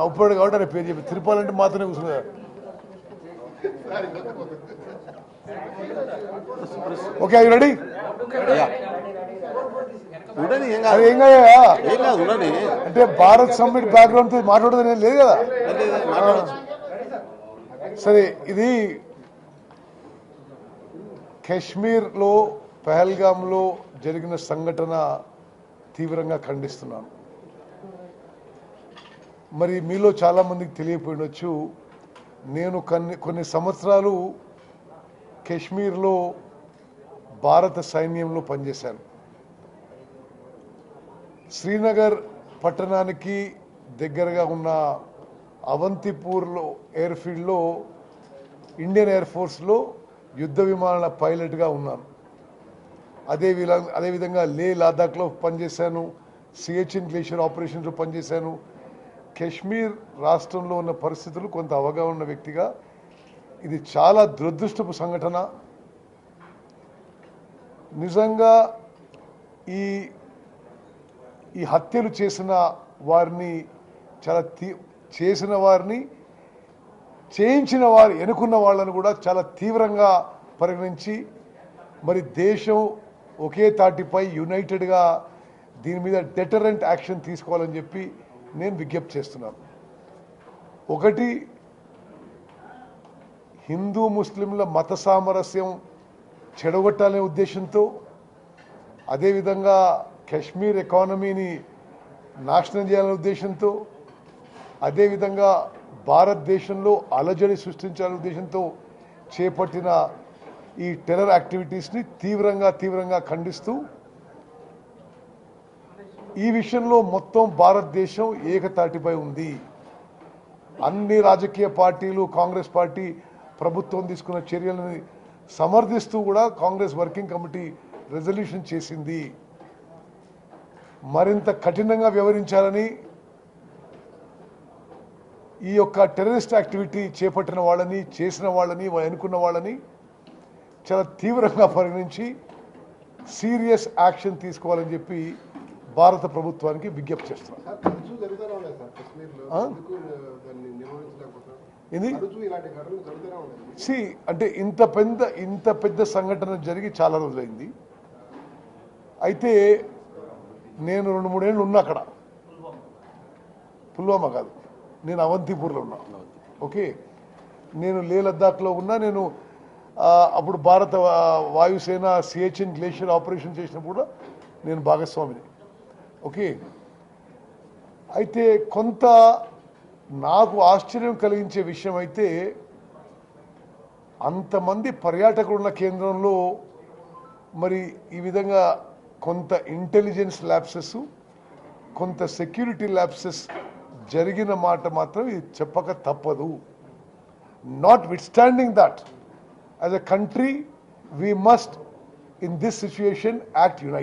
అప్పుడు కాబట్టి అనే పేరు చెప్పి తిరుపాలంటే మాత్రమే కూర్చున్నారు. Okay I ready? అంటే భారత్ సమ్మిట్ బ్యాక్గ్రౌండ్ తో మాట్లాడేది లేదు కదా. సరే, ఇది కాశ్మీర్లో పహల్గామ్లో జరిగిన సంఘటన తీవ్రంగా ఖండిస్తున్నాను. మరి మీలో చాలా మందికి తెలియపోయినొచ్చు, నేను కొన్ని సంవత్సరాలు కాశ్మీర్లో భారత సైన్యంలో పనిచేశాను. శ్రీనగర్ పట్టణానికి దగ్గరగా ఉన్న అవంతిపూర్లో ఎయిర్ఫీల్డ్లో ఇండియన్ ఎయిర్ ఫోర్స్లో యుద్ధ విమానాల పైలట్గా ఉన్నాను. అదేవిధంగా లే లదాఖ్లో పనిచేశాను, సియాచిన్ గ్లేషియర్ ఆపరేషన్స్లో పనిచేశాను. కాశ్మీర్ రాష్ట్రంలో ఉన్న పరిస్థితులు కొంత అవగాహన ఉన్న వ్యక్తిగా ఇది చాలా దురదృష్టపు సంఘటన. నిజంగా ఈ హత్యలు చేసిన వారిని చేయించిన వారు ఎన్నుకున్న వాళ్ళను కూడా చాలా తీవ్రంగా పరిగణించి మరి దేశం ఒకే తాటిపై యునైటెడ్గా దీని మీద డెటరెంట్ యాక్షన్ తీసుకోవాలని చెప్పి నేను విజ్ఞప్తి చేస్తున్నాను. ఒకటి, హిందూ ముస్లింల మత సామరస్యం చెడగొట్టాలనే ఉద్దేశంతో, అదేవిధంగా కాశ్మీర్ ఎకానమీని నాశనం చేయాలనే ఉద్దేశంతో, అదేవిధంగా భారతదేశంలో అలజడి సృష్టించాలనే ఉద్దేశంతో చేపట్టిన ఈ టెర్రర్ యాక్టివిటీస్ని తీవ్రంగా ఖండిస్తూ ఈ విషయంలో మొత్తం భారతదేశం ఏకతాటిపై ఉంది. అన్ని రాజకీయ పార్టీలు, కాంగ్రెస్ పార్టీ ప్రభుత్వం తీసుకున్న చర్యలను సమర్థిస్తూ కూడా కాంగ్రెస్ వర్కింగ్ కమిటీ రెజల్యూషన్ చేసింది. మరింత కఠినంగా వ్యవహరించాలని, ఈ యొక్క టెర్రరిస్ట్ యాక్టివిటీ చేపట్టిన వాళ్ళని, చేసిన వాళ్ళని, ఎన్నుకున్న వాళ్ళని చాలా తీవ్రంగా పరిగణించి సీరియస్ యాక్షన్ తీసుకోవాలని చెప్పి భారత ప్రభుత్వానికి విజ్ఞప్తి చేస్తున్నాం. అంటే ఇంత పెద్ద సంఘటన జరిగి చాలా రోజులైంది. అయితే నేను 2-3 ఏళ్ళు ఉన్నా అక్కడ. పుల్వామా కాదు, నేను అవంతిపూర్లో ఉన్నా. ఓకే, నేను లే లద్దాఖ్లో ఉన్నా. నేను అప్పుడు భారత వాయుసేన సియాచిన్ గ్లేషియర్ ఆపరేషన్ చేసినప్పుడు కూడా నేను భాగస్వామిని. ఓకే, అయితే కొంత నాకు ఆశ్చర్యం కలిగించే విషయం అయితే, అంతమంది పర్యాటకులున్న కేంద్రంలో మరి ఈ విధంగా కొంత ఇంటెలిజెన్స్ ల్యాప్సెస్, కొంత సెక్యూరిటీ ల్యాప్సెస్ జరిగిన మాట మాత్రం ఇది చెప్పక తప్పదు. Not with standing that, as a country we must in this situation act United.